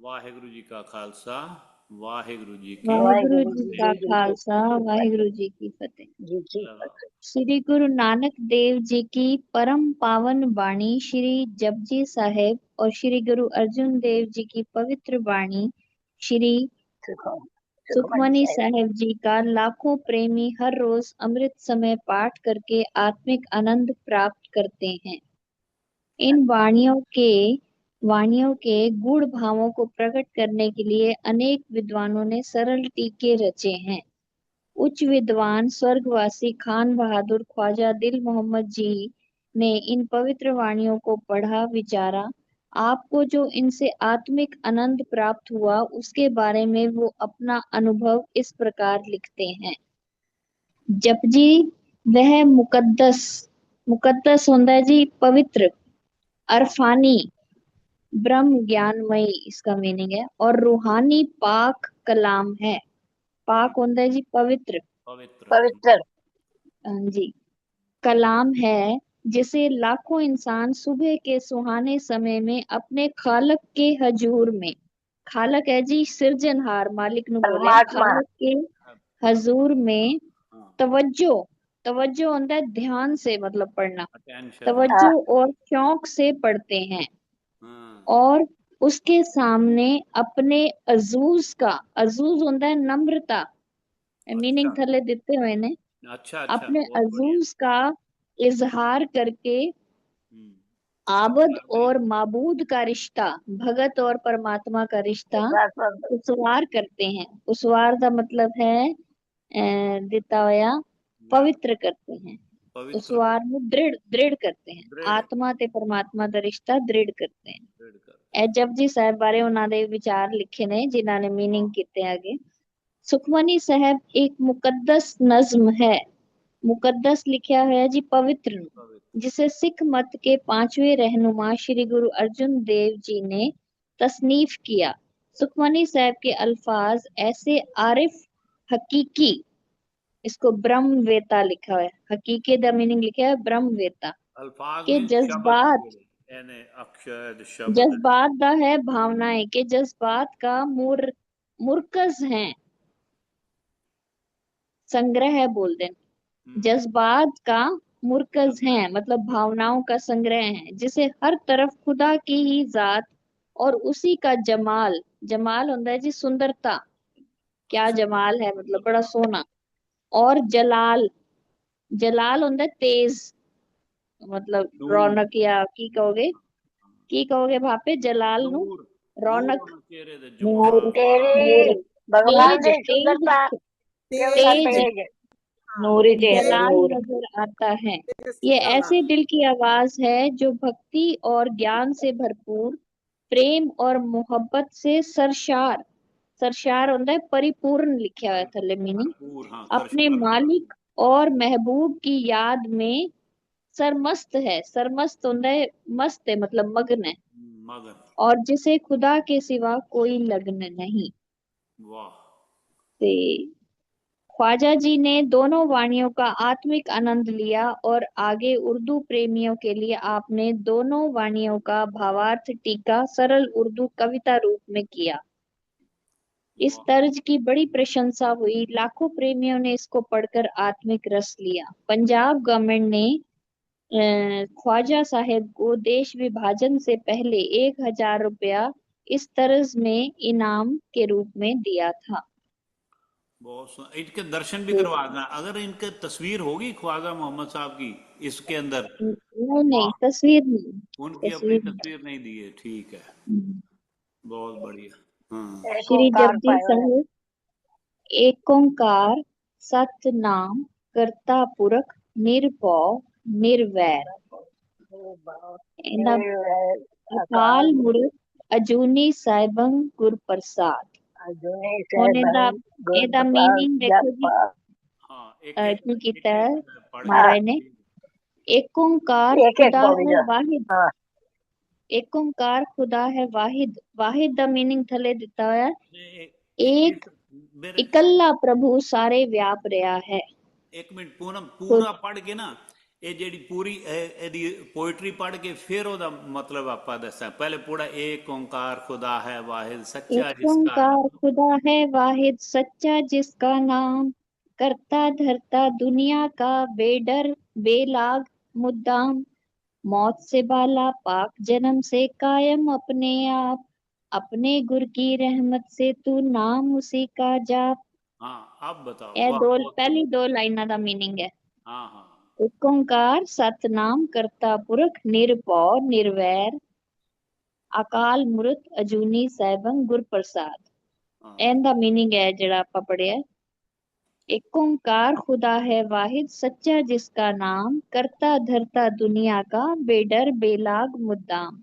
ਵਾਹਿਗੁਰੂ ਜੀ ਕਾ ਖਾਲਸਾ ਵਾਹਿਗੁਰੂ ਜੀ ਕੀ वाहिगुरु वाहिगुरु जी जी का की खालसा वाहिगुरु जी की फतेह। जी की ਫਤਿਹ। श्री गुरु नानक देव जी की परम पावन वाणी श्री जपजी साहिब और श्री गुरु अर्जुन देव जी की पवित्र वाणी श्री सुखमनी सुखमनी साहिब साहिब जी का लाखों प्रेमी हर रोज अमृत समय पाठ करके आत्मिक आनंद प्राप्त करते हैं। इन वाणियों के गूढ़ भावों को प्रकट करने के लिए अनेक विद्वानों ने सरल टीके रचे हैं। उच्च विद्वान स्वर्गवासी खान बहादुर ख्वाजा दिल मोहम्मद जी ने इन पवित्र वाणियों को पढ़ा विचारा। आपको जो इनसे आत्मिक आनंद प्राप्त हुआ उसके बारे में वो अपना अनुभव इस प्रकार लिखते हैं। जपजी वह मुकद्दस होता है जी, पवित्र, अरफानी, ब्रह्म ज्ञानमयी इसका मीनिंग है, और रूहानी पाक कलाम है। पाक होता है जी पवित्र, पवित्र पवित्र हाँ जी, कलाम है जिसे लाखों इंसान सुबह के सुहाने समय में अपने खालक के हजूर में, खालक है जी सिरजनहार मालिक नु बोले, परमात्मा खालक के हजूर में हाँ तवज्जो तवज्जो होता है ध्यान से, मतलब पढ़ना, अटेंशन तवज्जो और शौक से पढ़ते हैं हाँ और उसके सामने अपने अजूज होता है नम्रता, मीनिंग अच्छा थले देते हुए ने अच्छा अच्छा अपने बहुत बढ़िया। अजूज का इजहार करके हम्म, आबद इस्तेमाल करें। और माबूद का रिश्ता, भगत और परमात्मा का रिश्ता शाश्वत उसवार करते हैं। उसवार का मतलब है दिता होया, यार पवित्र करते हैं। पवित्र उसवार में दृढ़ दृढ़ करते हैं, दृढ़ आत्मा ते परमात्मा का रिश्ता दृढ़ करते हैं। दृढ़ कर ਇਹ ਜਪਜੀ ਸਾਹਿਬ ਬਾਰੇ ਉਹਨਾਂ ਦੇ ਵਿਚਾਰ ਲਿਖੇ ਨੇ ਜਿਨ੍ਹਾਂ ਨੇ मीनिंग ਕੀਤੇ आगे। सुखमनी साहब एक मुकद्दस नज्म है। मुकद्दस लिखा है जी पवित्र नु, पवित्र जिसे सिख मत के पांचवें रहनुमा श्री गुरु अर्जुन देव जी ने तसनीफ किया। सुखमनी साहब के अल्फाज ऐसे आरिफ हकीकी, इसको ब्रह्मवेता लिखा है, हकीके दा मीनिंग लिखा है ब्रह्मवेता, अल्फाज के में शब्द जज्बात ਜਿਹੜੇ ਇਹਨੇ अक्षर शब्द जज्बात दा है भावनाएं के जज्बात का मुरकज है, संग्रह है बोल दें, जज्बात का मुरकज है मतलब भावनाओं का संग्रह है, जिसे हर तरफ खुदा की ही जात और उसी का जमाल, जमाल होता है जी सुंदरता, क्या जमाल है मतलब बड़ा सोना, और जलाल, जलाल होता है तेज, मतलब नूर रौनक या की कहोगे भापे जलाल नु, नूर नूर रौनक, ਉਹਨਾਂ ਚਿਹਰੇ ਦੇ नूर, जमाल तेरी नूर, भगवान तेज ने तेज सुंदरता के उसका तेज तेज नूरी चेहरे जलाल नूर नजर आता है। ये ऐसे दिल की आवाज है जो भक्ति और ज्ञान से भरपूर, प्रेम और मोहब्बत से सरशार, सरशार होता है परिपूर्ण, लिखा हुआ है थल्ले मीनिंग, भरपूर हाँ अपने सरशार मालिक और महबूब की याद में सरमस्त है। सरमस्त होता है, मस्त है मतलब मग्न है, मगन और जिसे खुदा के सिवा कोई लगन नहीं। वाह ते ख्वाजा जी ने दोनों वाणियों का आत्मिक आनंद लिया और आगे उर्दू प्रेमियों के लिए आपने दोनों वाणियों का भावार्थ टीका सरल उर्दू कविता रूप में किया। इस वाह तर्ज की बड़ी प्रशंसा हुई, लाखों प्रेमियों ने इसको पढ़कर आत्मिक रस लिया। पंजाब गवर्नमेंट ने ख्वाजा साहेब को देश विभाजन से पहले 1,000 रुपया इस तर्ज में इनाम के रूप में दिया था। इनके दर्शन भी करवा देना अगर इनके तस्वीर होगी ख्वाजा मोहम्मद साहब की इसके अंदर। नहीं नहीं, वाह तस्वीर नहीं, उनकी अपनी तस्वीर नहीं। तस्वीर नहीं दी है ठीक है हम्म। बहुत बढ़िया हाँ एक श्री ओंकार जपजी पायो है साहिब एक ओंकार सत नाम करता पुरख निर्भव निर्वैर, ਇਹਦਾ अकाल ਅਕਾਲ ਮੂਰਤ ਅਜੂਨੀ ਸਾਹਿਬੰ ਗੁਰ प्रसाद। अर्जुनी से ਹੁਣ ਇਹਦਾ भंग गुर ਇਹਦਾ प्रसाद मीनिंग देखो जी, जप हाँ एक एक ਕੀ एक ਕੀਤਾ है एक पढ़ के हाँ महाराज ने। एक ओंकार एक एक खुदा पौड़ी है जा वाहिद, हाँ एक ओंकार खुदा है वाहिद, वाहिद दा मीनिंग थले दिता होया इस एक मेरे इकल्ला प्रभु सारे व्याप रहा है। एक मिनट पूनम तो पूरा पढ़ के ना ਇਹ ਜਿਹੜੀ ਪੂਰੀ ਇਹਦੀ ਪੋਇਟਰੀ ਪੜ੍ਹ ਕੇ ਫਿਰ ਉਹਦਾ ਮਤਲਬ ਆਪਾਂ ਦੱਸਾਂ। ਪਹਿਲੇ ਪੂਰਾ ਏਕ ਓੰਕਾਰ ਖੁਦਾ ਹੈ ਵਾਹਿਦ ਸੱਚਾ एक ਜਿਸका ओंकार खुदा है वाहिद सच्चा जिसका नाम, करता धरता दुनिया का बेडर बेलाग मुद्दाम, मौत से बाला पाक जन्म से कायम अपने आप, अपने गुर की रहमत से तू नाम उसी का जाप। हाँ अब बताओ, ਇਹ वाह ਦੋ बहुत ਪਹਿਲੀ सुंदर। ਦੋ ਲਾਈਨਾਂ ਦਾ ਮੀਨਿੰਗ ਹੈ। हाँ हाँ एक ओंकार सतनाम करता पुरख निरभਉ निर्वैर, अकाल मूरत अजूनी सैभं गुर प्रसाद। हाँ ਇਹਦਾ ਮੀਨਿੰਗ ਹੈ ਜਿਹੜਾ ਆਪਾਂ ਪੜਿਆ। एक ओंकार खुदा है वाहिद सच्चा जिसका नाम, करता धरता दुनिया का बेडर बेलाग मुद्दाम,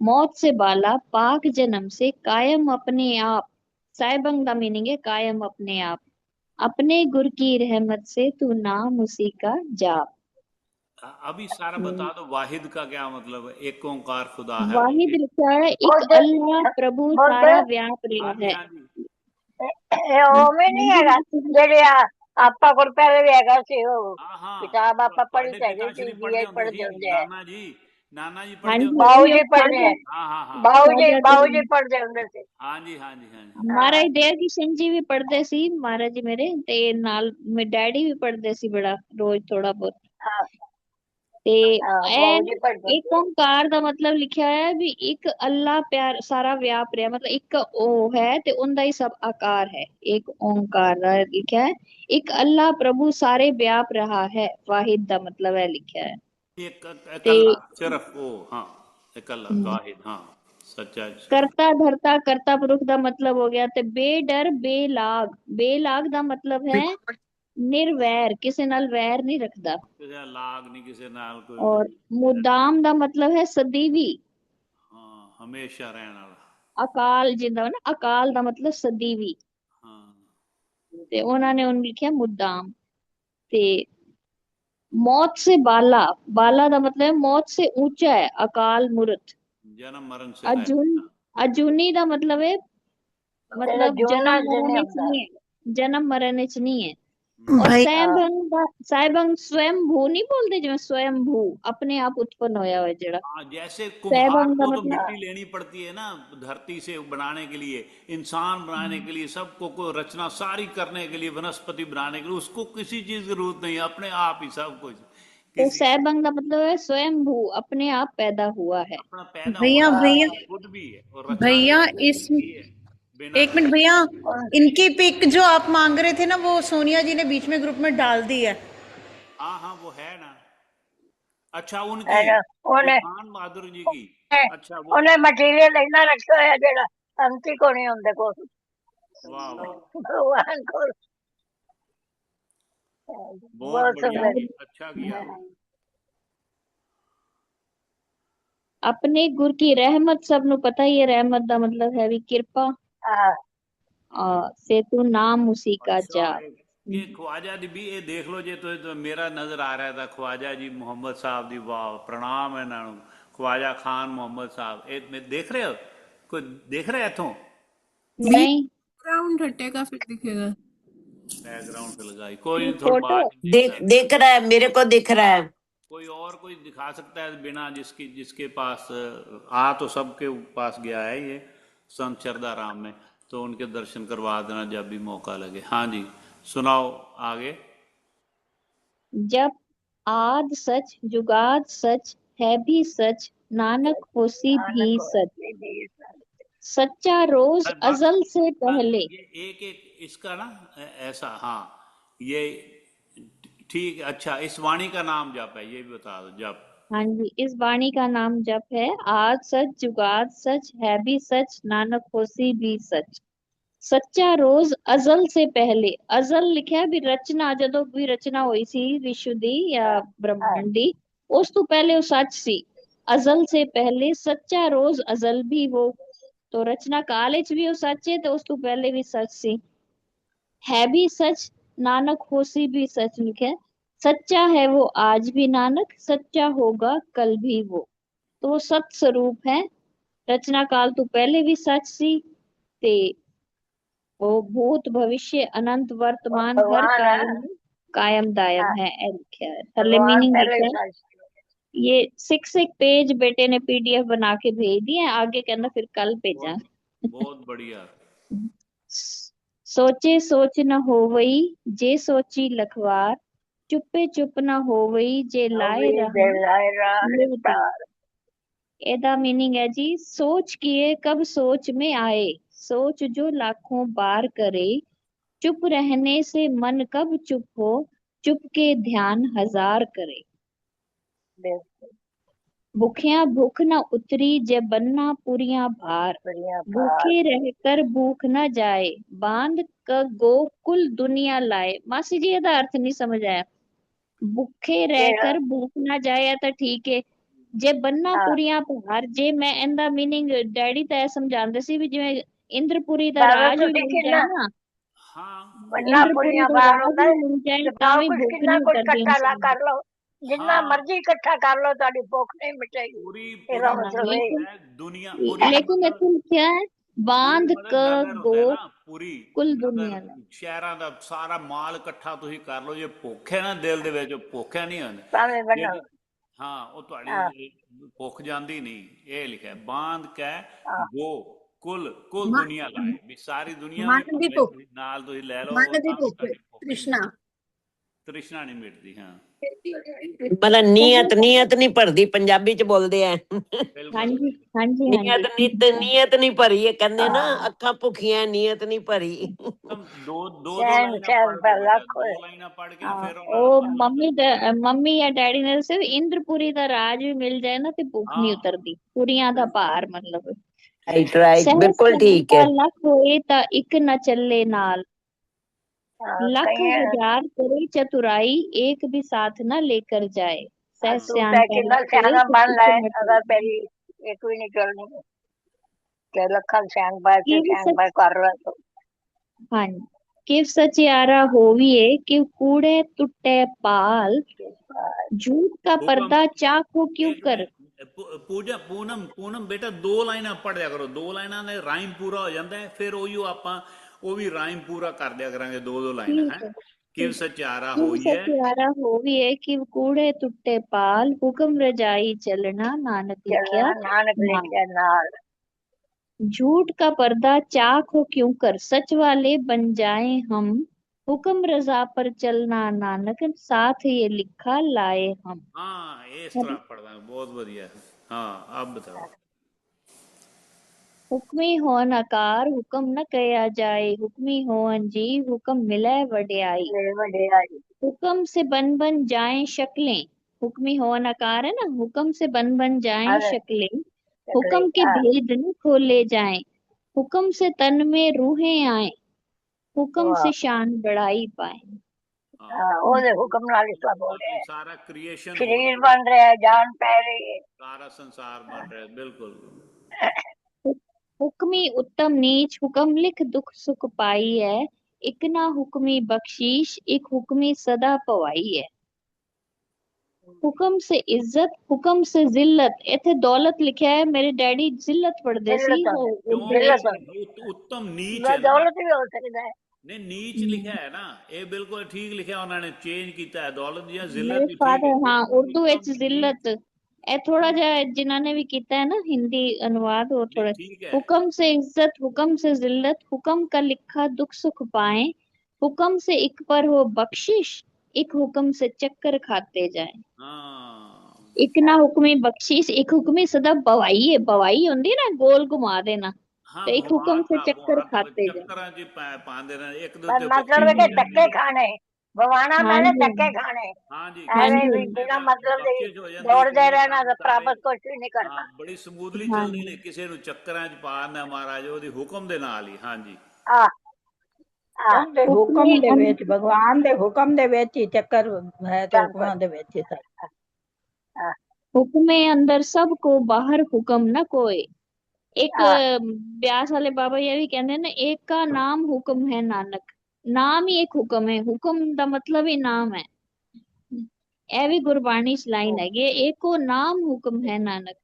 मौत से बाला पाक जन्म से कायम अपने आप। साहिबंग का मीनिंग है कायम अपने आप, अपने गुर की रहमत से तू नाम उसी का जाप। अभी सारा बता दो, वाहिद का क्या मतलब है? एक ओंकार खुदा है वाहिद वाहिद। लिखा है एक बोलते अल्लाह प्रभु बोलते सारा व्याप हाँ ਰਿਹਾ जी है। हाँ जी। ਇਹ ਉਵੇਂ ਨਹੀਂ ਹੈਗਾ ਜਿਹੜੇ ਆਪਾਂ ਕੋਲ ਪਹਿਲੇ ਵੀ ਹੈਗਾ ਸੀ ਉਹ हाँ हाँ ਕਿਤਾਬ ਆਪਾਂ ਪੜ੍ਹੀ ਤੁਹਾਡੇ ਚਾਹੀਦੀ ਪਿਤਾ ਸੀ श्री ਬੀਏ पढ़ते होंगे ਪੜ੍ਹਦੇ सी, ਹੁੰਦੇ ਆ नाना जी हाँ पढ़ते जी होंगे ਬਾਊ सी। ਜੀ ਉਹੀ ਪੜ੍ਹਦੇ ਆ हाँ हाँ हाँ ख्वाजा ਬਾਊ ਜੀ ਪੜ੍ਹਦੇ ਹੁੰਦੇ ਸੀ हाँ जी हाँ जी हाँ जी। ਮਹਾਰਾਜ ਦਇਆ ਕਿਸ਼ਨ ਜੀ ਵੀ ਪੜ੍ਹਦੇ ਸੀ, ਮਹਾਰਾਜ ਜੀ ਮੇਰੇ ਤੇ ਨਾਲ ਮੇਰੇ ਡੈਡੀ ਵੀ ਪੜ੍ਹਦੇ ਸੀ ਬੜਾ ਰੋਜ਼ ਥੋੜਾ ਬਹੁਤ। ਹਾਂ ਤੇ ਬਾਊ ਇਹ ਜੀ ਪੜ੍ਹਦੇ ਇੱਕ ਓंकार ਦਾ ਮਤਲਬ ਲਿਖਿਆ ਹੋਇਆ ਵੀ ਇੱਕ ਅੱਲਾ ਪਿਆਰ ਸਾਰਾ ਵਿਆਪ ਰਿਹਾ, ਮਤਲਬ ਇੱਕ ਉਹ ਹੈ ਤੇ ਉਹਦਾ ਹੀ ਸਭ ਆਕਾਰ ਹੈ। ਇੱਕ ਓंकार ਦਾ ਲਿਖਿਆ ਹੈ ਇੱਕ ਅੱਲਾ ਪ੍ਰਭੂ ਸਾਰੇ ਵਿਆਪ ਰਹਾ ਹੈ, ਵਾਹਿਦ ਦਾ ਮਤਲਬ ਹੈ ਲਿਖਿਆ ਹੈ। एक ਤੇ अल्लाह सिर्फ वो, हाँ एक अल्लाह वाहिद, हाँ सच्चा जिसका। ਕਰਤਾ ਧਰਤਾ ਕਰਤਾ ਪੁਰਖ ਦਾ ਮਤਲਬ ਹੋ ਗਿਆ। ਤੇ ਬੇਡਰ ਬੇਲਾਗ, ਬੇਲਾਗ ਦਾ ਮਤਲਬ ਹੈ ਨਿਰਵੈਰ, ਕਿਸੇ ਨਾਲ ਵੈਰ ਨਹੀਂ ਰੱਖਦਾ। किसी लाग नहीं, किसी नाल कोई और मुदाम ਦਾ ਮਤਲਬ ਹੈ ਸਦੀਵੀ। हाँ हमेशा रहने वाला। ਅਕਾਲ ਜਿੰਦਾ ਨਾ, ਅਕਾਲ ਦਾ ਮਤਲਬ ਸਦੀਵੀ। हाँ ਤੇ ਉਹਨਾਂ ਨੇ ਉਹਨੂੰ ਲਿਖਿਆ ਮੁਦਾਮ। ਤੇ मौत से बाला, बाला का मतलब है मौत से ऊंचा है, अकाल मूर्त। जन्म मरण से रहित। अजून, अजूनी का मतलब है ਜਿਹੜਾ मतलब ਜੂਨਾ जन्म ਜਿਹਨੇ मरण च ਹੁੰਦਾ नहीं है, जन्म मरण च नहीं है। और भाई साहिबंग स्वयं भू नहीं बोलते, जिवें स्वयं भू अपने आप उत्पन्न होया हुआ जेड़ा हाँ जैसे कुम्हार साहिबंग का को तो मतलब। मिट्टी लेनी पड़ती है ना धरती से बनाने के लिए, इंसान बनाने के लिए, सबको को रचना सारी करने के लिए, वनस्पति बनाने के लिए, उसको किसी चीज की जरूरत नहीं है, अपने आप ही सब कुछ तो किसी साहिबंग का मतलब है स्वयं भू, अपने आप पैदा हुआ है। अपना पैदा भैया होना भैया खुद भी है और रचना भैया भी इस ही है बिना। एक मिनट भैया, इनकी पिक जो आप मांग रहे थे ना वो सोनिया जी ने बीच में ग्रुप में डाल दी है। हाँ हाँ वो है ना। अच्छा उनकी, ਹੈਗਾ वो ਉਹਨੇ खान बहादुर जी की। अच्छा वो, ਉਹਨੇ ਮਟੀਰੀਅਲ ਇੰਨਾ ਰੱਖਿਆ ਹੋਇਆ ਜਿਹੜਾ ਅੰਤੀ ਕੋਣੀ ਹੁੰਦੇ ਕੋਲ वाह वाह ਭਗਵਾਨ ਕੋਲ बहुत ਬਹੁਤ बढ़िया, ਸੁੰਦਰ अच्छा किया। अपने गुर की रहमत, सबनु पता ही है रहमत का मतलब है भी कृपा। ਹਾਂ से तू नाम उसी का अच्छा जाप। ये ख्वाजा दी भी ये देख लो जे तो मेरा नजर आ रहा था ख्वाजा जी मोहम्मद साहब दी, वाह प्रणाम है ना ख्वाजा खान मोहम्मद साहब। ये मैं देख रहे हो, कोई देख रहे इथों नहीं बैकग्राउंड हटेगा फिर दिखेगा। बैकग्राउंड से लगाई, कोई थोड़ा फोटो बाद में दिख देखता। दिख रहा है, मेरे को दिख रहा है। कोई और कोई दिखा सकता है बिना जिसकी जिसके पास आ तो सबके पास गया है ये संत शरदा राम में, तो उनके दर्शन करवा देना जब भी मौका लगे। हाँ जी सुनाओ आगे। जब आद सच जुगाद सच है भी सच, नानक होसी भी सच, सच्चा रोज अरे बात अजल से हाँ, पहले। ये एक एक इसका ना ऐसा, हाँ ये ठीक है। अच्छा इस वाणी का नाम जप है, ये भी बता दो जप। हाँ जी, इस वाणी का नाम जप है आद सच जुगाद सच है भी सच, नानक होसी भी सच, सच्चा रोज अजल से पहले। अजल लिखा है भी रचना, जदों भी रचना हुई सी विश्व दी या ब्रह्मांड दी, उस तो पहले वो सच सी। अजल से पहले सच्चा रोज अजल भी वो, तो रचना काल च भी वो सच है, तो उस तो पहले भी सच सी। है भी सच नानक होसी भी सच लिखा है, सच्चा है वो आज भी नानक, सच्चा होगा कल भी वो। तो वो सत स्वरूप है, रचना काल तो पहले भी सच सी, ते वो भूत भविष्य अनंत वर्तमान हर भगवान काल है में कायम दायम है ए लिखा है, थल्ले भगवान मीनिंग पहले लिखा है। ही ये 6 पेज बेटे ने पीडीएफ बना के भेज दिए, आगे कहना फिर कल भेजा। बहुत बहुत बढ़िया। सोचे सोच न होवई जे सोची लखवार, चुप्पे चुप न होवई जे लाए रहा निवतार। एदा मीनिंग है जी, सोच किए कब सोच में आए, सोच जो लाखों बार करे, चुप रहने से मन कब चुप हो, चुप के ध्यान हजार करे। भूखिया भूख न उतरी जे बन्ना पुरिया भार, भूखे रहकर भूख न जाए, बांध क गो कुल दुनिया लाए। मासी जी ਇਹਦਾ अर्थ नहीं समझ आया। भूखे रहकर भूख ना जाए ਤਾਂ ਠੀਕ ਹੈ, ਜੇ ਬੰਨਾ ਪੁਰੀਆਂ ਭਾਰ, ਜੇ ਮੈਂ ਇਹਦਾ ਮੀਨਿੰਗ ਡੈਡੀ ਤਾਂ ਇਹ ਸਮਝਾਉਂਦੇ ਸੀ ਵੀ ਜਿਵੇਂ ਇੰਦਰਪੁਰੀ ਦਾ ਰਾਜ ਵੀ ਮਿਲ ਜਾਏ ਨਾ, हाँ ਬੰਨਾ ਇੰਦਰਪੁਰੀ ਪੁਰੀਆਂ ਦਾ ਬਾਹਰ ਰਾਜ ਹੁੰਦਾ ਵੀ ਹੈ ਮਿਲ ਜਾਏ ਤੇ ਤਾਂ ਭਾਵੇਂ ਵੀ ਕੁਛ ਭੁੱਖ ਕਿੰਨਾ ਨਹੀਂ ਕੁਛ ਉਤਰਦੀ ਇਕੱਠਾ ਇਨਸਾਨ ਕਰ ਲਓ, ਜਿੰਨਾ हाँ ਮਰਜ਼ੀ ਇਕੱਠਾ ਕਰ ਲਓ ਤੁਹਾਡੀ ਭੁੱਖ ਨਹੀਂ ਮਿਟੇਗੀ। पूरी ਇਹਦਾ पूरी ਮਤਲਬ दुनिया ਇਹ है, दुनिया पूरी लेकिन मतलब ਇੱਥੇ ਲਿਖਿਆ ਹੈ ਬਾਂਧ ਪੂਰੀ ਕ ਮਤਲਬ ਨਗਰ ਗੋ ਹੁੰਦੇ ਨਾ, ਪੂਰੀ ਕੁਲ ਨਗਰ ਦੁਨੀਆ ਲਾਏ। ਸ਼ਹਿਰਾਂ ਦਾ ਸਾਰਾ ਮਾਲ ਇਕੱਠਾ ਤੁਸੀਂ ਕਰ ਲਓ, ਜੇ ਭੁੱਖ ਹੈ ਨਾ ਦਿਲ ਦੇ ਵਿੱਚ, ਭੁੱਖ ਹੈ ਨਹੀਂ ਹੁੰਦੀ ਭਾਵੇਂ ਜੇ ਬੰਨੋ। ਹਾਂ ਉਹ ਹਾਂ ਤੁਹਾਡੀ ਭੁੱਖ ਜਾਂਦੀ ਨਹੀਂ। ਇਹ ਲਿਖਿਆ ਬਾਂਧ ਕੈ ਹਾਂ ਗੋ ਕੁਲ ਕੁਲ ਮ- ਦੁਨੀਆ ਲਾਏ, ਵੀ ਸਾਰੀ ਦੁਨੀਆ ਵੀ ਮਨ ਦੀ ਭਾਵੇਂ ਭੁੱਖ, ਤੁਸੀਂ ਨਾਲ ਤੁਸੀਂ ਲੈ ਲਓ, ਮਨ ਦੀ ਤਾਂ ਵੀ ਭੁੱਖ, ਤੁਹਾਡੀ ਭੁੱਖ ਨਹੀਂ ਤ੍ਰਿਸ਼ਨਾ। ਮਿਟਦੀ, ਤ੍ਰਿਸ਼ਨਾ ਨਹੀਂ ਮਿਟਦੀ। ਹਾਂ मतलब नीयत नीयत नहीं भरदी, पंजाबी च बोलदे आ। ਬਿਲਕੁਲ ਹਾਂਜੀ ਹਾਂਜੀ ਨੀयत ਹਾਂਜੀ ਨਿਤ ਨੀयत नहीं भरी, ये कहंदे ना ਹਾਂ अखां भुखियां नीयत नहीं भरी। ਦੋ ਸਹਿਮ ਲਾਈਨਾਂ ਸਹਿਮ ਪੜ੍ਹ ਪਰ ਲਓ ਬੇਟਾ, ਲੱਖ ਦੋ ਹੋਏ। ਲਾਈਨਾਂ ਪੜ੍ਹ ਕੇ ਨਾ ਹਾਂ ਫਿਰ ਉਹਨਾਂ ਦਾ ਉਹ ਮਤਲਬ ਮੰਮੀ ਜਾਂ ਡੈਡੀ ਨੇ ਦੱਸਿਆ ਵੀ ਇੰਦਰਪੁਰੀ ਦਾ ਰਾਜ ਵੀ ਮਿਲ ਜਾਏ ਨਾ ਤੇ ਭੁੱਖ ਨਹੀਂ ਹਾਂ ਉਤਰਦੀ, ਪੁਰੀਆਂ ਦਾ ਬਿਲਕੁਲ ਭਾਰ ਮਤਲਬ। राइट ਠੀਕ ਹੈ। राइट, ਸਹਿ बिल्कुल ठीक ਸਹੰਤਾ है। ਲੱਖ ਹੋਏ ਤਾਂ ਇੱਕ न ਚੱਲੇ ਨਾਲ, ਹਾਂ ਲੱਖ ਕਈਆਂ हजार करे चतुराई, एक भी साथ न लेकर जाए। सह ਤੂੰ ਤਾਂ स्यानता ਕਿੰਨਾ लख होए ਸਿਆਣਾ तो ਬਣ एक ਲੈ, न ਅਗਰ चले। ਤੇਰੀ ਇੱਕ ਵੀ ਨਹੀਂ ਚੱਲਣੀ ਤੇ ਲੱਖਾਂ ਸਿਆਣ ਬਾਈ ਤੇ किव ਸਿਆਣ सच ਬਾਈ ਕਰ ਲੈ ਤੂੰ। हाँ किव सचियारा होविए, किव कूड़े टुट्टे पाल, झूठ का ਹੁਕਮ पर्दा चाको क्यों ਇੱਕ कर। ਮਿੰਟ ਪੂਜਾ ਪੂਨਮ ਪੂਨਮ ਬੇਟਾ ਦੋ ਲਾਈਨਾਂ ਪੜ੍ਹਿਆ ਕਰੋ, ਦੋ ਲਾਈਨਾਂ ਦੇ ਰਾਈਮ ਪੂਰਾ ਹੋ ਜਾਂਦਾ ਹੈ, ਫਿਰ ਉਹੀ ਆਪਾਂ ਉਹ ਵੀ ਰਾਈਮ ਪੂਰਾ ਕਰ ਦਿਆ ਕਰਾਂਗੇ, ਦੋ ਦੋ ਲਾਈਨਾਂ ਹੈ। ठीक है ਕਿਵ ठीक। ਸਚਿਆਰਾ किव ਹੋਈਐ, सचियारा होविए, किव कूड़े टुट्टे पाल, हुक्म रजाई चलना, नानक लिखिया ਚੱਲਣਾ ਨਾਨਕ नाम। ਲਿਖਿਆ ਨਾਲ। झूठ का पर्दा चाक हो क्यों कर, सच वाले बन जाए हम, हुक्म रजा पर चलना नानक, साथ ये लिखा लाए हम। ਹਾਂ ਇਸ ਤਰ੍ਹਾਂ ਪੜ੍ਹਦਾ, ਬਹੁਤ ਵਧੀਆ। ਹਾਂ ਆਪ ਬਤਾਓ। हुक्मी होन आकार हुक्म न कया जाए, हुक्मी होन जी हुक्म मिले वड्याई। ਮੇਰੇ वड्याई हुक्म से बन जाए शक्लें, हुक्मी होन आकार है ना, हुक्म से बन जाए अरे शक्लें, चकले हुक्म के भेद न खोले जाएं, हुक्म से तन में रूहें आए, हुक्म वाह। से शान बढ़ाई पाए। ਹਾਂ हाँ ਉਹਦੇ ਹੁਕਮ ਨਾਲ ਇਸ ਤਰ੍ਹਾਂ ਬੋਲ ਬਾਕੀ ਰਿਹਾ, ਸਾਰਾ ਕ੍ਰੀਏਸ਼ਨ ਹੋ ਸਰੀਰ ਰਿਹਾ, ਬਣ ਰਿਹਾ, ਜਾਨ ਪੈ ਰਹੀ ਹੈ। ਸਾਰਾ ਸੰਸਾਰ ਬਣ ਰਿਹਾ, ਬਿਲकुल। हुक्मी उत्तम नीच, हुक्म लिख दुख सुख पाई है, एक ना हुक्मी बख्शीश, एक हुक्मी सदा पवाई है। हुक्म से इज्जत, हुक्म से जिल्लत, इथे दौलत लिखा है, मेरे डैडी जिल्लत पढ़दे सी जिल्लत वो होती, ਕਿਉਂ उर्दू जिल्लत विच। होती, ਉੱਤਮ ਨੀਚ मैं ਹੈ ਨਾ, दौलत भी हो सकता है। ਨਹੀਂ ਨੀਚ ਲਿਖਿਆ ਹੈ ਨਾ, ਇਹ ਬਿਲਕੁਲ ਠੀਕ ਲਿਖਿਆ, ਉਹਨਾਂ ਨੇ ਚੇਂਜ ਕੀਤਾ ਹੈ, ਦੌਲਤ ਜਾਂ मेरे ਜ਼ਿਲਤ भी ठीक है, फादर हाँ उर्दू उत्तम विच नीच जिल्लत, ए थोड़ा जा जिन्होंने भी किया है ना हिंदी अनुवाद, वो नहीं थोड़ा। ठीक है। हुक्म से इज्जत, हुक्म से जिल्लत, हुक्म का लिखा दुख सुख पाए, हुक्म से एक पर हो बख्शिश, एक हुक्म से चक्कर खाते जाए। हाँ एक ना हुक्मी बख्शिश, एक हुक्मी सदा बवाई है, बवाई होती है ना गोल घुमा देना, हाँ तो एक हुक्म से चक्कर खाते जाए। ਚੱਕਰਾਂ ਚ ਪਾਉਂਦੇ ਨੇ ਇੱਕ पर ਦੂਜੇ मतलब है ਬਖਸ਼ਿਸ਼ कि ਹੋ धक्के ਜਾਂਦੀ ਹੈ। खाने, भवाना हाँ मैंने जी धक्के खाने, हाँ जी हाँ ऐसे ਕਿਸੇ जी भी ਦੂਜੇ बिना ਦਾ मतलब ही ਬਖਸ਼ਿਸ਼ ਹੋ ਜਾਂਦੀ ਹੈ, दौड़ते ਕਿਸੇ रहना तो ਸਾਡੇ प्राप्त कुछ भी नहीं ਹਾਂ करना। ਬੜੀ ਸਮੂਦਲੀ हाँ ਚੱਲਦੀ जी ਨੇ, ਕਿਸੇ ਨੂੰ ਚੱਕਰਾਂ ਚ ਪਾ ਦਿੰਦਾ ਮਹਾਰਾਜ ਉਹਦੀ ਹੁਕਮ ਦੇ ਨਾਲ ਹੀ। ਹਾਂਜੀ आ आ ਉਹਦੇ ਹੁਕਮ हुक्मे ਦੇ ਵਿੱਚ, ਭਗਵਾਨ ਦੇ ਹੁਕਮ ਦੇ ਵਿੱਚ ਹੀ ਚੱਕਰ ਹੈ, ਤੇ काम कर ਹੁਕਮਾਂ ਦੇ ਵਿੱਚ ਹੀ ਸਭ। आ हुक्मे अंदर सबको बाहर हुक्म न कोई। एक आ ब्यास वाले बाबा ये भी कहते हैं ना, एक का नाम हुक्म है नानक, नाम ही एक हुक्म है, हुक्म ਦਾ मतलब ਹੀ ਨਾਮ ਹੈ। ਇਹ ਵੀ ਗੁਰਬਾਣੀ ਚ ਲਾਈਨ ਹੈਗੀ ਹੈ, ਏਕੋ ਨਾਮ ਹੁਕਮ ਹੈ ਨਾਨਕ।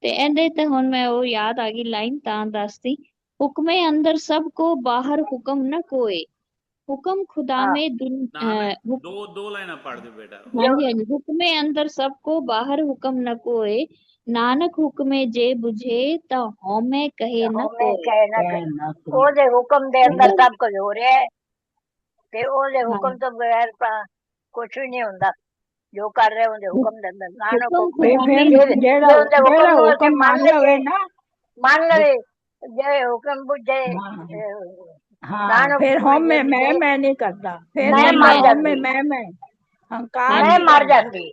ਤੇ ਇਹਦੇ ਤੇ ਹੁਣ ਮੈਂ ਉਹ ਯਾਦ ਆ ਗਈ ਲਾਈਨ ਤਾਂ ਦੱਸਦੀ, ਹੁਕਮੇ ਅੰਦਰ ਸਭ ਕੋ ਬਾਹਰ ਹੁਕਮ न कोई। हुक्म खुदा हाँ में नानक दो लाइना पढ़ दो बेटा। हाँ जी हाँ जी, हुक्मे अंदर सबको बाहर हुक्म न कोय, नानक हुक्मे जे बुझे ता हौमे कहे न हमें कोय। कहना कहना चाहिए ओदे हुक्म दे अंदर हुक्म सब कुछ हो रहा है ते ओदे हाँ हुक्म तो बगैर कुछ भी नहीं होता जो कर रहे होंगे हु- हुक्म दे अंदर नानक हुक्म हुक्म फिर खुदा फिर में जे जेड़ा जे उनके हुक्म जेड़ा नु हुक्म असे मान मान लईए लवे ना मान लवे जे हुक्म बुझे हाँ हाँ, नानक फिर हुक्म हम जे में बुझे मैं नहीं करता, फिर मैं मैं मर मतलब हम में जाती मैं हाँ अहंकार मैं नहीं जी, मर करता। जाती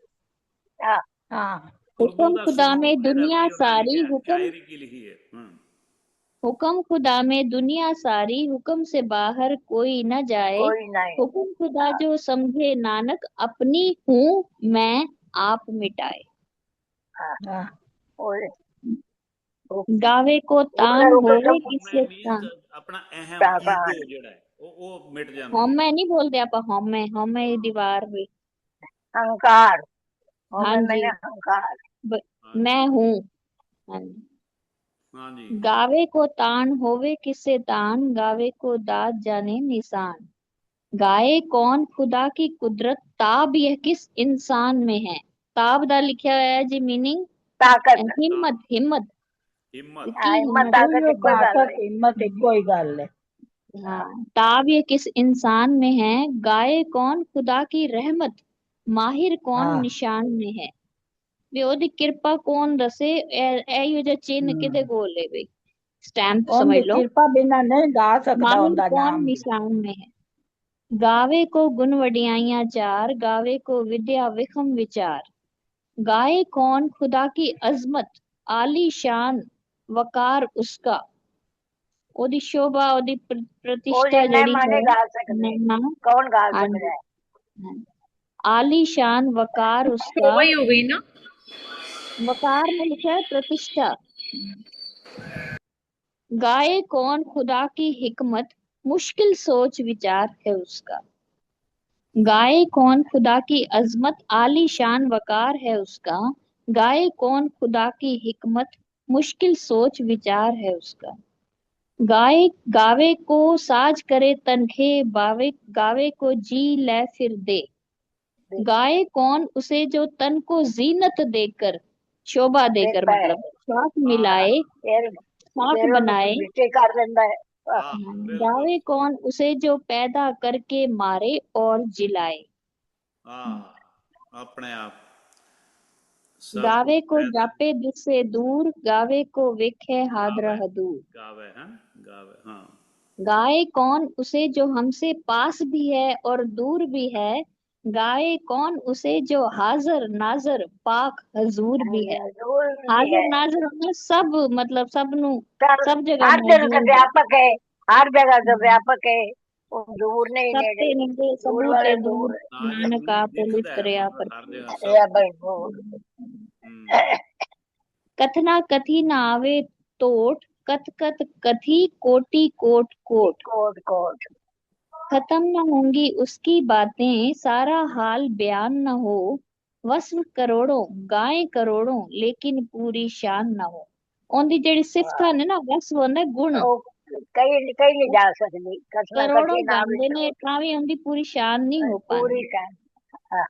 हाँ हाँ उर्दू हुक्म का खुदा सुनो में मेरा दुनिया भी उन्हें सारी लिखा है, हुक्म, शायरी की लिखी है। हुक्म खुदा में दुनिया सारी, हुक्म से बाहर कोई न जाए। कोई नहीं हुक्म खुदा जो समझे नानक, अपनी हूँ मैं आप मिटाए। हाँ हाँ और गावे को तान उधर ऊपर होवे सब किसे मीन्स तान। अपना अहम प्राण ईगो ਜਿਹੜਾ ਹੈ ਉਹ ਮਿਟ ਜਾਂਦੀ ਹੈ। हमें नहीं बोलते आप, हमें दीवार पे। अहंकार हाँ हमें जी, मैंने अहंकार ब, हाँ जी मैं हूँ। हाँ जी। हाँ जी गावे को तान होवे किसे तान, गावे को दाद जाने निशान। गाए कौन खुदा की कुदरत, ताब यह किस इंसान में है। ताब दा लिखा हुआ है जी, मीनिंग ताकत हिम्मत, हिम्मत, हिम्मत। इसकी हिम्मत हिम्मत। ताकत यो इक्को गल ताकत है हिम्मत एक कोई गल है। हाँ, ताब ये किस इंसान में है, गाए कौन खुदा की रहमत, माहिर कौन हाँ निशान में है। ਵੀ ਉਹਦੀ ਕਿਰਪਾ ਕੌਣ ਦੱਸੇ, ਇਹੋ ਜਿਹਾ ਚਿੰਨ ਕਿਹਦੇ ਕੋਲ ਹੈ ਬਈ, स्टैंप समझ उनकी लो। कृपा बिना नहीं गा सकता माहिर उनका कौन नाम भी। निशान में है, गावे को गुण वडियाइयां चार, गावे को विद्या विखम विचार। गाए कौन खुदा की अजमत, आली शान वकार उसका। ओदी शोभा, ओदी ਉਹ प्रतिष्ठा जिन्ना जड़ी माने है, गा सकते महिमा। कौन गा हाँ सकता जी, है हाँ। आली शान वकार उसका, वही हो गई ना। वकार में लिखा है प्रतिष्ठा। गाए कौन खुदा की हिकमत, मुश्किल सोच विचार है उसका। गाए कौन खुदा की अजमत, आली शान वकार है उसका। गाए कौन खुदा की हिकमत, मुश्किल सोच विचार है उसका। गाए गावे को साज करे तनखे, बावे गावे को जी ले फिर दे। गाए कौन उसे जो तन को जीनत देकर, शोभा देकर, देखता है मतलब साथ हाँ मिलाए, फिर साथ फिर बनाए। उन्हें विचे कर देता है हाँ बिल्कुल। गावे कौन उसे जो पैदा करके मारे और जिलाए। हाँ अपने आप सब कुछ गावे को पैदा जापे जिससे दूर, गावे को वेखे हादरा गावे हदूर। गावे हाँ गावे हाँ गाए कौन उसे जो हमसे पास भी है और दूर भी है। गाए कौन उसे जो हाजिर नाजर पाक हजूर भी है। दूर भी हाजिर है नाजर मतलब सब, मतलब सब नु, सब सब जगह हर दिन का मौजूद है। व्यापक है हर जगह का हम्म। व्यापक है वो दूर नहीं नेड़े सबते निंदे दूर सबू ते वाले दूर, दूर हाँ जी नानक आप लित दिखता है करया मतलब हर पर। जगह या सब भाई दूर हम्म कथना कथी न आवे तोट, कथ कथ कथी कोटि कोट कोट। कोट कोट खत्म न होंगी उसकी बातें, सारा हाल बयान न हो। वस्फ करोड़ों गाय करोड़ों, लेकिन पूरी शान न हो। ਉਹਦੀ ਜਿਹੜੀ ਸਿਫਤਾਂ ਨੇ ਨਾ, ਵਸਫ ਹੁੰਦਾ ਗੁਣ। वो कहीं कहीं नहीं जा सकती कसना ਕਰੋੜੋਂ कठी ना भी ਗਾਉਂਦੇ ਨੇ ਤਾਂ ਵੀ ਉਹਦੀ ਪੂਰੀ ਸ਼ਾਨ ਨਹੀਂ ਹੋ पूरी ਪਾਉਂਦੀ। शान हाँ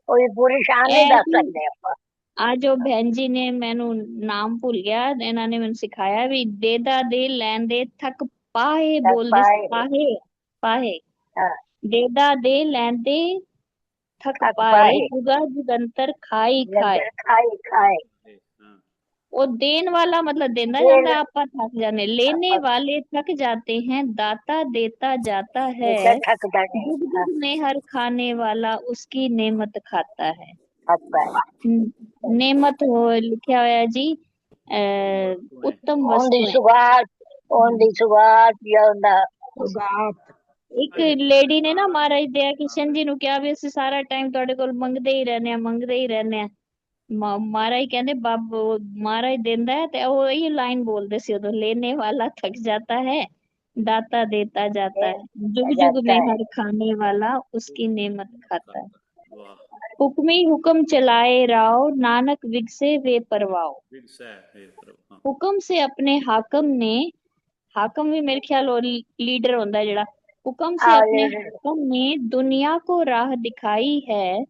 कोई पूरी शान नहीं दस ਐਸੀ सकते आप ਆ ਜੋ ਭੈਣ ਜੀ ਨੇ, ਮੈਨੂੰ ਨਾਮ ਭੁੱਲ ਗਿਆ, ਇਹਨਾਂ ਨੇ ਮੈਨੂੰ ਸਿਖਾਇਆ ਵੀ ਦੇਦਾ ਦੇ ਲੈਣ ਦੇ ਥੱਕ ਪਾਹੇ, तक ਬੋਲਦੇ ਸੀ पाए ਪਾਹੇ, ਪਾਹੇ। हाँ ਦੇਦਾ ਦੇ ਲੈਂਦੇ ਥੱਕ थक ਪਾਏ, पाए ਜੁਗਾ ਜੁਗੰਤਰ खाई खाए। जंतर खाए खाए हाँ ਉਹ ਦੇਣ ਵਾਲਾ मतलब देंदा दिल ਜਾਂਦਾ, ਆਪਾਂ थक जाने, लेने वाले थक जाते हैं, दाता देता जाता है। जिसे थक जाने जुग हाँ जुग में हर खाने वाला उसकी नेमत खाता है। थक पाए नेमत हो लिखा हुआ है जी, वस्तुएं उत्तम ओंदी वस्तुएं। सुगात ओंदी सुगात या ओंदा सुगात ਇੱਕ ਲੇਡੀ ਨੇ ਨਾ ਮਹਾਰਾਜ ਦਇਆ ਕਿਸ਼ਨ ਜੀ ਨੂੰ ਕਿਹਾ ਵੀ ਅਸੀਂ ਸਾਰਾ ਟਾਈਮ ਤੁਹਾਡੇ ਕੋਲ ਮੰਗਦੇ ਹੀ ਰਹਿੰਦੇ ਆ, ਮੰਗਦੇ ਹੀ ਰਹਿੰਦੇ ਆ। ਮਹਾਰਾਜ ਕਹਿੰਦੇ ਮਹਾਰਾਜ ਦਿੰਦਾ ਹੈ, ਤੇ ਉਹ ਇਹ ਲਾਈਨ ਬੋਲਦੇ ਸੀ ਉਦੋਂ, लेने वाला थक जाता है, दाता देता जाता है, जुग जुग जाता में है हर खाने वाला उसकी नेमत खाता है। वाह हुक्मी हुक्म चलाए राव, नानक विगसे वे परवाओ। विगसा है प्रभु हाँ हुक्म से अपने हाकम ने, हाकम भी मेरे ख्याल लीडर होंदा है जेड़ा, हुक्म से अपने हुक्म ने दुनिया को राह दिखाई है,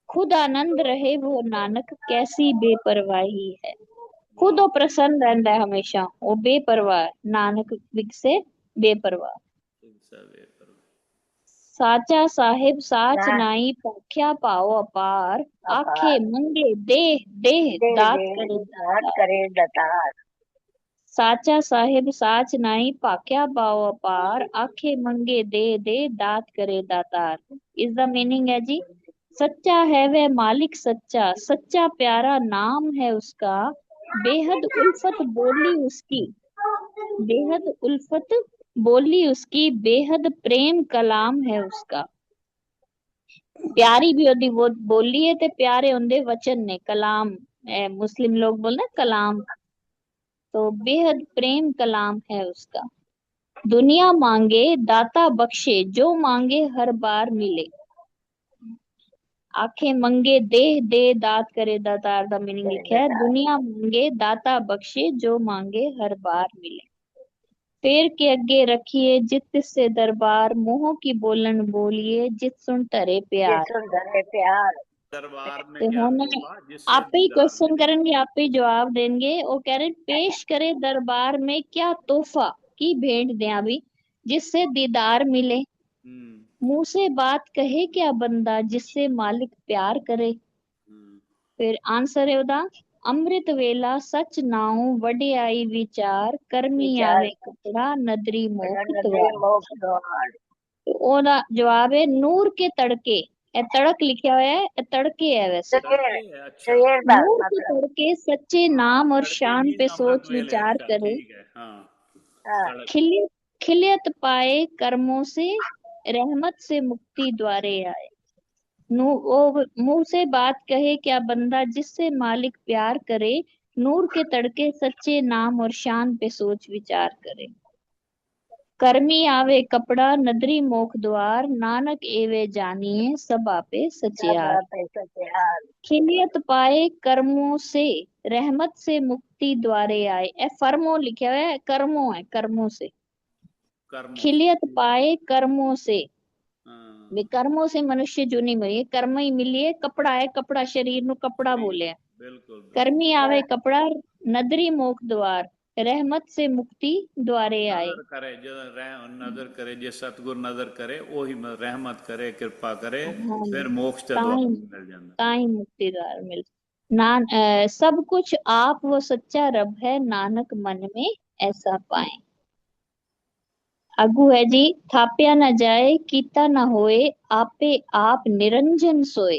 खुद आनंद रहे वो नानक कैसी बेपरवाही है। खुद वो प्रसन्न रहता है हमेशा, वो बेपरवाह, नानक विग से बेपरवाह। साचा साहिब साच नाई पाख्या पाओ अपार, आखे मंगे देह देह दात करे दाता। करे दातार। साचा साहिब साच नाई पाख्या पाओ अपार, आखे मंगे दे दे दात करे दातार। इस द मीनिंग है जी, सच्चा है वह मालिक सच्चा, सच्चा प्यारा नाम है उसका, बेहद उल्फत बोली उसकी, बेहद उल्फत बोली उसकी, बेहद प्रेम कलाम है उसका। प्यारी भी ओदी वो बोली है ते प्यारे उनदे वचन ने, कलाम मुस्लिम लोग बोलते कलाम, तो बेहद प्रेम कलाम है उसका। दुनिया मांगे दाता बख्शे, जो मांगे हर बार मिले। आंखें मंगे देह दे दात करे दातार दा मीनिंग लिखा है, दुनिया मांगे दाता बख्शे, जो मांगे हर बार मिले। पैर के अगे रखिए जित से दरबार, मुंह की बोलन बोलिए जित सुन धरे प्यार। प्यार दरबार में ते क्या हुन होगा जिससे आपे ही दीदार क्वेश्चन मिले। करेंगे, आपे ही जवाब देंगे। वो कह रहे पेश करे दरबार में क्या तोहफा, की भेंट दें अभी जिससे दीदार मिले। मुंह से बात कहे क्या बंदा, जिससे मालिक प्यार करे। फिर आंसर है उदा, अमृत वेला सच नाऊ वडियाई विचार, करमी आवे कपड़ा नदरी मोख द्वार। तो ओदा जवाब है नूर के तड़के, ए तड़क लिखा हुआ है, ए तड़के है वैसे। अच्छा, नूर के तड़के सच्चे नाम और तड़के शान पे मीन अमृत सोच वेले। विचार अच्छा करे, ठीक है, हाँ सड़क। खिलियत पाए कर्मों से, रहमत से मुक्ति द्वारे आए। वो मुंह से बात कहे क्या बंदा, जिससे मालिक प्यार करे, नूर के तड़के सच्चे नाम और शान पे सोच विचार करे। कर्मी आवे कपड़ा नदरी मोख द्वार, नानक एवे जानिए सब आपे सचियार। खिलियत पाए कर्मों से, रहमत से मुक्ति द्वारे आए। ए फर्मो लिखा हुआ है, कर्मों है, कर्मों से। खिलियत पाए कर्मों से, वे कर्मों से मनुष्य जो नहीं मिले, कर्म ही मिलिए। कपड़ा है, कपड़ा शरीर नु कपड़ा बोले। बिल्कुल कर्मी आवे कपड़ा नदरी मोख द्वार, रहमत से मुक्ति द्वारे आए। नजर करे जो नजर करे, जे सतगुर नजर करे ओही रहमत करे, कृपा करे, हाँ, फिर मोक्ष ते द्वार ताई मिल जाता। ताई मुक्ति द्वार मिल। सब कुछ आप वो सच्चा रब है, नानक मन में ऐसा पाए। अगू है जी, थाप्या न जाए कीता न होए, आपे आप निरंजन सोए।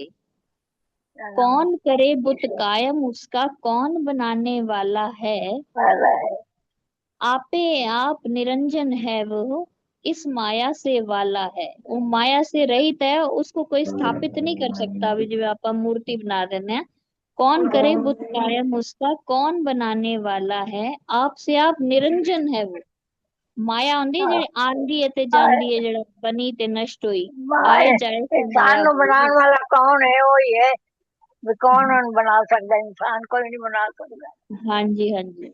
कौन करे बुत कायम उसका, कौन बनाने वाला है। आपे आप निरंजन है वो, इस माया से वाला है। वो माया से रहित है, उसको कोई स्थापित नहीं कर सकता। अभी जो आप मूर्ति बना देने हैं, कौन करे बुत कायम उसका, कौन बनाने वाला है। आपसे आप निरंजन है वो। माया आंदी ਜਿਹੜੀ आंदी है ते जांदी है, ਜਿਹੜਾ बनी ते नष्ट हुई, आए जाए से माया इंसान नु बनाने वाला कौन है? वो ही है भी, कौन बना सकता है? इंसान कोई नहीं बना सकता। हाँ जी, हाँ जी।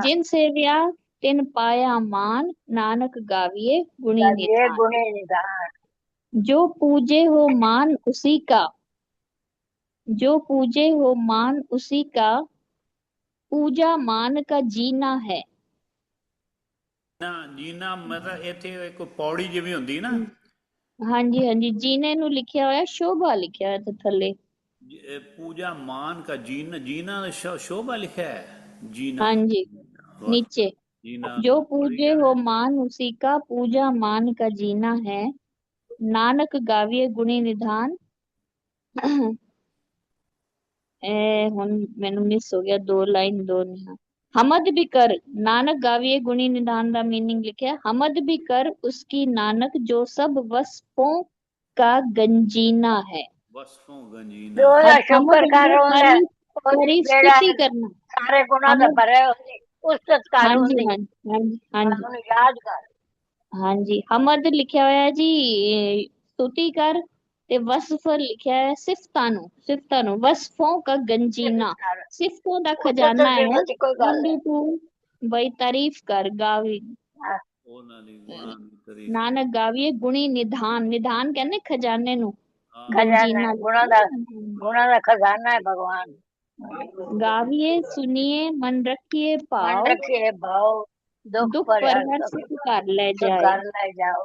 जिन सेविया तिन पाया मान, नानक गाविए गुणी ये निधान। गुणे निधान। जो पूजे हो मान उसी का, जो पूजे हो मान उसी का, पूजा मान का जीना है। ना जीना मतलब ਇੱਥੇ ਇੱਕ ਪੌੜੀ ਜਿਵੇਂ ਹੁੰਦੀ ਨਾ, हाँ जी, हाँ जी। जीने नु लिखा हुआ है, शोभा लिखा है ते थल्ले। पूजा मान का जीना, जीना शोभा लिखा है, जीना। हाँ जी, वाह, नीचे जीना जो पौड़ी पूजे क्या हो है? मान उसी का, पूजा मान का जीना है। नानक गाविए गुणी निधान। हुन मैनू मिस हो गया, दो लाइन दो निहा। हमद भी कर, नानक गाविए गुणी निधान का मीनिंग लिखा है, हमद भी कर उसकी नानक, जो सब वस्पों का गंजीना है। वस्फों गंजीना। जो हमद शुक्र कर तारीफ, ਉਹਦੀ तारीफ ਜਿਹੜਾ स्तुति करना। ਸਾਰੇ ਗੁਨਾਹ ਦਾ हमद, ਭਰਿਆ ਉਸ हाँ ਸਤਕਾਰ जी, ਹੁੰਦੀ। हाँ जी, हाँ जी, हाँ जी, ਉਹਨੂੰ ਯਾਦ ਕਰ। हाँ जी। हमद लिखा हुआ है जी स्तुति कर, ते वस्फ लिखा है सिफतां नु, सिफतां नु, वस्फों का गंजीना, सिफतों दा ਉਹ ਪੁੱਤਰ खजाना ਦੀ है। ਨਹੀਂ ਕੋਈ ਗੱਲ उनकी तू बई तारीफ कर गावी। ਉਹਨਾਂ ਦੀ ਗੁਣਾਂ ਦੀ ਤਾਰੀਫ। ਨਾਨਕ ਗਾਵੀਏ ਗੁਣੀ ਨਿਧਾਨ, ਨਿਧਾਨ ਕਹਿੰਦੇ ਖਜ਼ਾਨੇ ਨੂੰ, ਹਾਂ, ਗੰਜੀਨਾ खजाना ਲਿਖਿਆ। गुणा का खजाना है भगवान। ਗਾਵੀਏ ਸੁਨੀਏ ਮਨ ਰੱਖੀਏ मन ਭਾਵ, रखिए भाव, दुख ਦੁੱਖ पर ਪਰ हर ਹਰ सुख ਸੁਖ ਕਰ ਲੈ सुख ਜਾਏ। घर ले जाओ।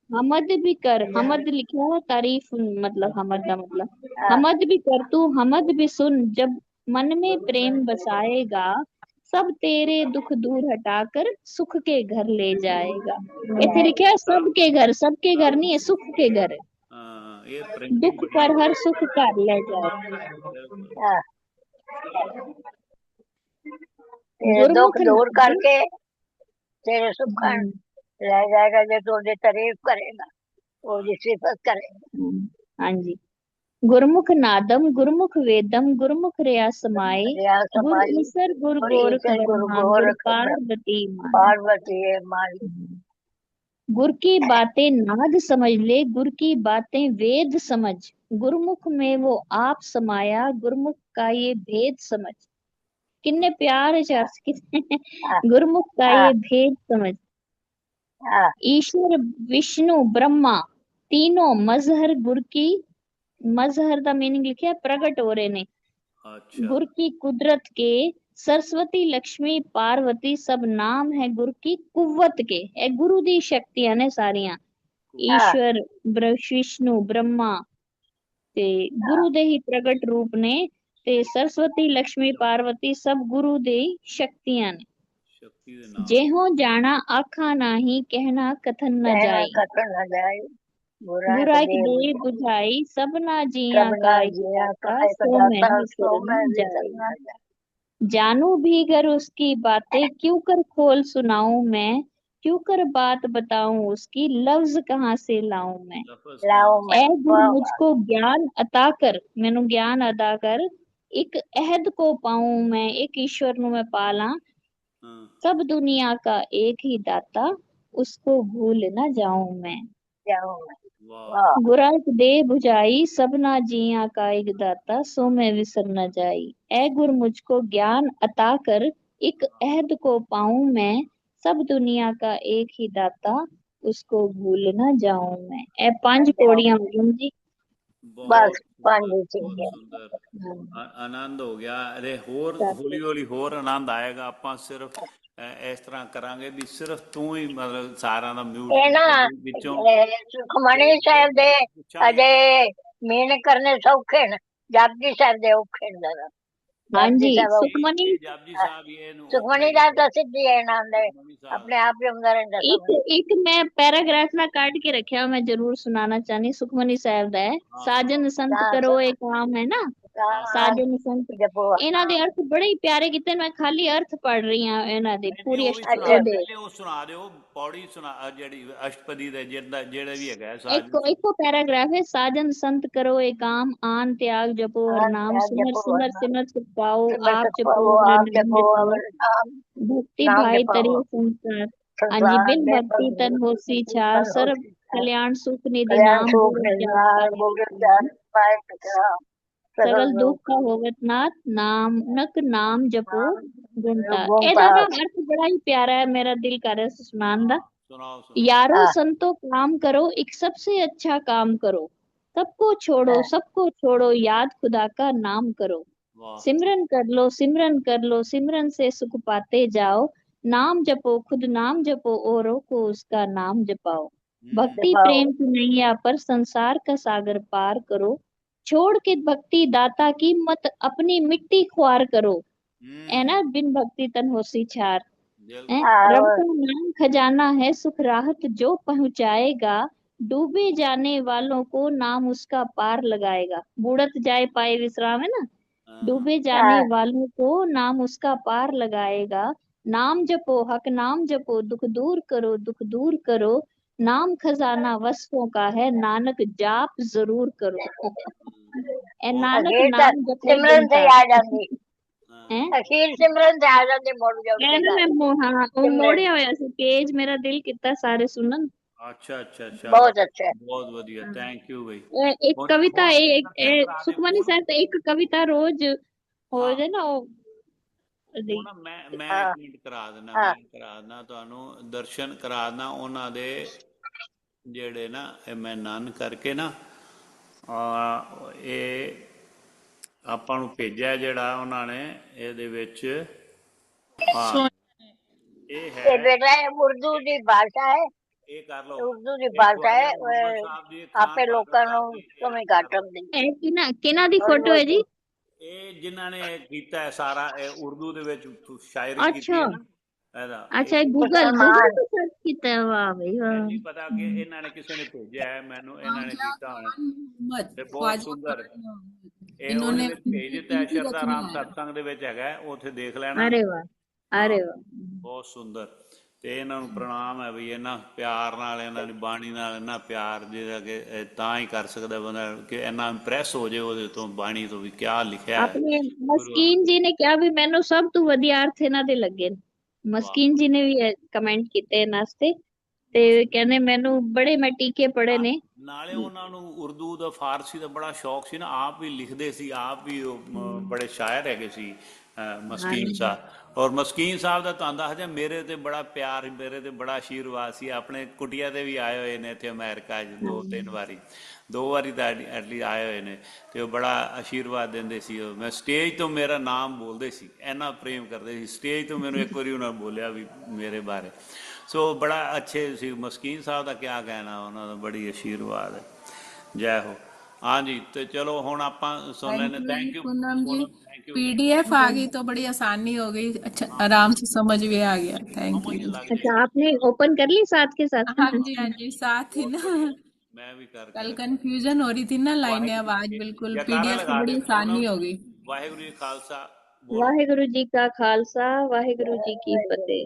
हमद भी कर, हमद लिखा है तारीफ, मतलब हमद का मतलब हाँ, हमद भी कर तू हमद भी सुन, जब मन में प्रेम बसाएगा सब तेरे दुख दूर हटाकर सुख के घर ले जाएगा। इथे लिखा है सबके घर, सबके घर नहीं है, सुख के घर है। हाँ, ये प्रिंटिंग दुख बढ़िया पर है। हर सुख कर ले जाए। बिल्कुल। हाँ, तेरे दुख गुरमुख दूर नाम करके तेरे सुख रह जाएगा। जो तुझे तारीफ करेगा वो जी सिफत करेगा। हाँ जी। गुरमुख नादम गुरमुख वेदम गुरमुख रिया समाए, रिया गुर समाई ईसर गुर और गोरख ईश्वर गुरु ब्रह्मा गुर गोरख पार्वती मान। पार्वती है माई। गुर की बातें नाद समझ ले, गुर की बातें वेद समझ, गुरमुख में वो आप समाया, गुरमुख का ये भेद समझ। कितने प्यारे शब्द कितने हाँ, गुरमुख का हाँ, ये भेद समझ। हाँ, ईश्वर विष्णु ब्रह्मा तीनों मजहर गुर की, मजहर का मीनिंग लिखा है प्रगट हो रहे ने, अच्छा, गुर की कुदरत के, सरस्वती लक्ष्मी पार्वती सब नाम है गुरु की कुव्वत के। ए गुरु दी शक्तियां ने सारियां, हाँ, ईश्वर विष्णु ब्रह्मा ते गुरु दे ही प्रगट रूप ने, ते सरस्वती लक्ष्मी पार्वती सब गुरु दे शक्तियां ने। शक्ति दे नाम। जेहो जाना आखा नाही, कहना कथन न कहना जाए, कथन न जाए। बुरा बुराई दे दे बुझाई सबना जिया सबना का एक जिया दाता, का एक सो मैं दाता विसर सो मैं न विसर जाए। न जाए। जानू भी गर उसकी बातें, क्यों कर खोल सुनाऊं मैं, क्यों कर बात बताऊं उसकी, लफ्ज कहाँ से लाऊं मैं। लफ्ज लाओ कहाँ मैं ऐ गुर वाह वाह। मुझको ज्ञान अता कर, मैनू ज्ञान अदा कर, एक अहद को पाऊं मैं, एक ईश्वर नु मैं पाला, हाँ, सब दुनिया का एक ही दाता, उसको भूल न जाऊं मैं। जाऊं मैं वाह, वाह। गुराक दे बुझाई सबना जिया का एक दाता, सो मैं विसर न जाई। ऐ गुर मुझको ज्ञान अता कर, एक अहद को पाऊं मैं, सब दुनिया का एक ही दाता, उसको भूल न जाऊं मैं। ए पांच जाऊं पौड़ियां हुई जी। बस बहुत पांच सुंदर, चीजें। बहुत सुंदर। हाँ, ਆਨੰਦ ਹੋ ਗਿਆ। ਅਰੇ ਹੋਰ ਹੌਲੀ ਹੌਲੀ ਹੋਰ ਆਨੰਦ ਆਏਗਾ। ਆਪਾਂ ਸਿਰਫ ਇਸ ਤਰ੍ਹਾਂ ਕਰਾਂਗੇ ਵੀ ਸਿਰਫ ਤੂੰ ਹੀ ਮਤਲਬ ਸਾਰਿਆਂ ਦਾ ਮਿਊਟ ਇਹ ਨਾ ਵਿੱਚੋਂ ਸੁਖਮਣੀ ਸਾਹਿਬ ਦੇ ਅਜੇ ਮੇਨ ਕਰਨੇ ਸੌਖੇ ਨੇ, ਜਪਜੀ ਸਾਹਿਬ ਦੇ ਔਖੇ ਨੇ ਜ਼ਿਆਦਾ। हाँ ਜਪਜੀ जी। ਸਾਹਿਬ सुखमनी ਜਾਪਜੀ ਸਾਹਿਬ ਇਹਨੂੰ ਸੁਖਮਣੀ ਸਾਹਿਬ ਤਾਂ ਸਿੱਧੀ ਹੈ ਨਾਮ ਦੇ ਆਪਣੇ ਆਪ ਹੀ ਹੁੰਦਾ ਰਹਿੰਦਾ एक सब। एक मैं पैराग्राफ ना काट के रखा, मैं जरूर सुनाना चाहनी। सुखमनी साहब दा है, साजन संत करो एक काम है ना, साजन संत, जपो ਇਹਨਾਂ ਦੇ ਅਰਥ ਬੜੇ ਹੀ ਪਿਆਰੇ ਕੀਤੇ। ਮੈਂ ਖਾਲੀ ਅਰਥ ਪੜ ਰਹੀ ਹਾਂ ਇਹਨਾਂ ਦੇ ਪੂਰੀ ਉਹ ਵੀ ਸੁਣਾ ਉਹਦੇ। ਪਹਿਲੇ ਉਹ ਸੁਣਾ ਦਿਓ ਪੌੜੀ ਸੁਣਾ ਜਿਹੜੀ ਅਸ਼ਟਪਦੀ ਦੇ ਜਿਹੜਾ ਵੀ ਹੈਗਾ ਸਾਜ ਇੱਕੋ ਪੈਰਾਗ੍ਰਾਫ ਹੈ, ਸਾਜਨ ਸੰਤ ਕਰੋ ਇਹ ਕਾਮ, ਆਨ त्याग जपो हर नाम, सिमर सिमर सिमर सुख पाओ, आप जपो हर नाम जपाओ, भक्ति भाई तरी संसार। हाँ जी। बिन भक्ति तन होसी छार, सर्व कल्याण सुख निधि कल्याण नाम, सुख बोल निधान बोल जान पाए पिता सगल दुख का होवत नाथ, नानक नाम जपो गुणता। गुण ਇਹਦਾ ਨਾ ਅਰਥ ਬੜਾ ਹੀ ਪਿਆਰਾ ਹੈ, ਮੇਰਾ ਦਿਲ ਕਰ ਰਿਹਾ ਸੀ ਸੁਣਾਉਣ ਦਾ। ਸੁਣਾਓ ਸੁਣਾਓ। यारो संतो काम करो, एक सबसे अच्छा काम करो, सबको छोड़ो सबको छोड़ो, याद खुदा का नाम करो, ਵਾਹ सिमरन कर लो सिमरन कर लो, सिमरन से सुख पाते जाओ, नाम जपो खुद नाम जपो, औरों को उसका नाम जपाओ। भक्ति प्रेम की नैया पर संसार का सागर पार करो, छोड़ के भक्ति दाता की मत अपनी मिट्टी ख्वार करो। है ना, बिन भक्ति तन होसी छार। हैं? रब का नाम खजाना है, सुख राहत जो पहुंचाएगा, डूबे जाने वालों को नाम उसका पार लगाएगा। बूढ़त जाए पाए विश्राम है ना, डूबे जाने वालों को नाम उसका पार लगाएगा। नाम जपो हक नाम जपो, दुख दूर करो दुख दूर करो, नाम खजाना वस्फों का है, नानक जाप जरूर करो। ए नानक नाम जपो सिमरन से गुणता। आ जाती हैं? अखीर सिमरन से आ जाती मुड़ जाओ ਮੈਂ ਨਾ ਮੈਂ ਉਹ ਮੋੜਿਆ ਹੋਇਆ ਸੀ ਪੇਜ, ਮੇਰਾ ਦਿਲ ਕੀਤਾ ਸਾਰੇ ਸੁਣਨ। ਅੱਛਾ ਅੱਛਾ ਅੱਛਾ ਬਹੁਤ ਅੱਛਾ। ਬਹੁਤ ਵਧੀਆ ਥੈਂਕ ਯੂ ਬਈ। ਇੱਕ ਕਵਿਤਾ ਇਹ ਸੁਖਮਨੀ ਸਾਹਿਬ ਤੇ ਇੱਕ ਕਵਿਤਾ ਰੋਜ਼ ਹੋ ਜਾਏ ਨਾ, ਉਹ ਉਹ ਨਾ ਮੈਂ ਹਾਂ ਇੱਕ ਮਿੰਟ ਕਰਾ ਦੇਣਾ, ਹਾਂ ਮੈਂ ਕਰਾ ਦੇਣਾ ਤੁਹਾਨੂੰ ਦਰਸ਼ਨ ਕਰਾ ਦੇਣਾ ਉਹਨਾਂ ਦੇ ਜਿਹੜੇ ਨਾ ਇਹ ਮੈਂ ਨਨ ਕਰਕੇ ਨਾ ਇਹ ਆਪਾਂ ਨੂੰ ਭੇਜਿਆ ਜਿਹੜਾ ਉਹਨਾਂ ਨੇ ਇਹਦੇ ਵਿੱਚ ਹਾਂ ਇਹ ਇਹ ਹੈ ਬੇਟਾ ਇਹ ਉਰਦੂ ਦੀ ਭਾਸ਼ਾ ਹੈ, ਇਹ ਕਰ ਲਓ ਉਰਦੂ ਦੀ ਦੇਖੋ ਭਾਸ਼ਾ ਹਜ਼ਰਤ ਹੈ। ਮੁਹੰਮਦ ਸਾਹਿਬ ਦੀ ਖਾਨ ਆਪੇ ਬਹਾਦਰ ਲੋਕਾਂ ਸਾਹਿਬ ਨੂੰ ਦੀ ਕਮੀ ਘੱਟ ਹੁੰਦੀ ਇਹ ਕਿਹਨਾਂ ਦੀ ਫੋਟੋ ਹੈ ਜੀ? ਇਹ ਜਿਨ੍ਹਾਂ ਨੇ ਕੀਤਾ ਹੈ ਸਾਰਾ ਇਹ ਉਰਦੂ ਦੇ ਵਿੱਚ ਸ਼ਾਇਰੀ ਕੀਤੀ ਅੱਛਾ ਹੈ ਨਾ ਇਹਦਾ ਅੱਛਾ, ਇਹ ਗੂਗਲ ਮੁਸਲਮਾਨ ਤੇ ਸਰਚ ਕੀਤਾ ਹੈ। ਵਾਹ ਬਈ ਵਾਹ। ਨਹੀਂ ਪਤਾ ਕਿ ਇਹਨਾਂ ਨੇ ਕਿਸੇ ਨੇ ਭੇਜਿਆ ਹੈ ਮੈਨੂੰ, ਇਹਨਾਂ ਨੇ ਕੀਤਾ ਹੋਣਾ मोहम्मद ਤੇ ਬਹੁਤ ख्वाजा ਸੁੰਦਰ खान मोहम्मद ਇਹ ਉਹਦੇ इन्होंने ਵਿੱਚ ਭੇਜ ਦਿੱਤਾ ਹੈ। इनकी ਸ਼ਰਦਾ रचना ਰਾਮ है। ਸਤਸੰਗ ਦੇ ਵਿੱਚ ਹੈਗਾ, ਉੱਥੇ ਦੇਖ ਲੈਣਾ। ਅਰੇ ਵਾਹ, ਹਾਂ ਅਰੇ ਵਾਹ। ਬਹੁਤ ਸੁੰਦਰ। ਤੇ ਇਹਨਾਂ ਨੂੰ ਪ੍ਰਣਾਮ ਹੈ ਵੀ ਇਹਨਾਂ ਪਿਆਰ ਨਾਲ, ਇਹਨਾਂ ਦੀ ਬਾਣੀ ਨਾਲ ਇੰਨਾ ਪਿਆਰ ਜਿਹੜਾ ਕਿ ਇਹ ਤਾਂ ਹੀ ਕਰ ਸਕਦਾ ਬੰਦਾ ਕਿ ਇੰਨਾ ਇੰਪ੍ਰੈਸ ਹੋ ਜਾਏ ਉਹਦੇ ਤੋਂ, ਬਾਣੀ ਤੋਂ ਵੀ ਕਿਆ ਲਿਖਿਆ ਹੈ ਆਪਣੇ ਗੁਰੂ ਮਸਕੀਨ ਜੀ ਨੇ ਕਿਹਾ ਵੀ ਮੈਨੂੰ ਸਭ ਤੋਂ ਵਧੀਆ ਅਰਥ ਇਹਨਾਂ ਦੇ ਲੱਗੇ ਨੇ। ਵਾਹ ਮਸਕੀਨ ਜੀ ਨੇ ਵੀ ਕਮੈਂਟ ਕੀਤੇ ਇਹਨਾਂ ਵਾਸਤੇ, ਤੇ ਕਹਿੰਦੇ ਮੈਨੂੰ ਬੜੇ ਮੈਂ ਟੀਕੇ ਪੜ੍ਹੇ ਨਾ- ਨੇ। ਨਾਲੇ ਉਹਨਾਂ ਨੂੰ ਉਰਦੂ ਦਾ ਫਾਰਸੀ ਦਾ ਬੜਾ ਸ਼ੌਕ ਸੀ ਨਾ, ਆਪ ਵੀ ਲਿਖਦੇ ਸੀ, ਆਪ ਵੀ ਉਹ ਬੜੇ ਸ਼ਾਇਰ ਹੈਗੇ ਸੀ ਮਸਕੀਨ ਹਾਂਜੀ ਸਾਹਿਬ। ਔਰ ਮਸਕੀਨ ਸਾਹਿਬ ਦਾ ਤੁਹਾਨੂੰ ਦੱਸਦਾ ਮੇਰੇ ਤੇ ਬੜਾ ਪਿਆਰ, ਮੇਰੇ ਤੇ ਬੜਾ ਆਸ਼ੀਰਵਾਦ ਸੀ। ਆਪਣੇ ਕੁਟੀਆ ਤੇ ਵੀ ਆਏ ਹੋਏ ਨੇ ਇੱਥੇ ਅਮਰੀਕਾ 'ਚ ਦੋ ਵਾਰੀ ਤਾਂ ਐਟਲੀ ਆਏ ਹੋਏ ਨੇ, ਤੇ ਉਹ ਬੜਾ ਆਸ਼ੀਰਵਾਦ ਦਿੰਦੇ ਸੀ। ਉਹ ਮੈਂ ਸਟੇਜ ਤੋਂ ਮੇਰਾ ਨਾਮ ਬੋਲਦੇ ਸੀ, ਇੰਨਾ ਪ੍ਰੇਮ ਕਰਦੇ ਸੀ। ਸਟੇਜ ਤੋਂ ਮੈਨੂੰ ਇੱਕ ਵਾਰੀ ਉਹਨਾਂ ਬੋਲਿਆ ਵੀ ਮੇਰੇ ਬਾਰੇ। ਸੋ ਬੜਾ ਅੱਛੇ ਸੀ ਮਸਕੀਨ ਸਾਹਿਬ ਦਾ, ਕਿਆ ਕਹਿਣਾ, ਉਹਨਾਂ ਦਾ ਬੜੀ ਆਸ਼ੀਰਵਾਦ ਹੈ। ਜੈ ਹੋ। ਹਾਂਜੀ ਤੇ ਚਲੋ ਹੁਣ ਆਪਾਂ ਸੁਣ थैंक ਲੈਣੇ। You thank you Poonam ji. Thank you. PDF आ गई तो बड़ी आसानी हो गई, अच्छा आराम से समझ भी आ गया। थैंक ਸਮਝ यू। ਲੱਗ अच्छा, ਜਾਏਗੀ। आपने ओपन कर ली साथ के साथ? हाँ जी साथ ही ਬਹੁਤ ना। ਵਧੀਆ, मैं भी करके कल रखा। कंफ्यूजन हो रही थी ना लाइनें, अब आज वाहिगुरु बिल्कुल जयकारा पीडीएफ लगा से बड़ी दे आसानी हो गई। वाहिगुरु जी खालसा बोलो। वाहिगुरु जी का खालसा, वाहिगुरु जी की फतेह।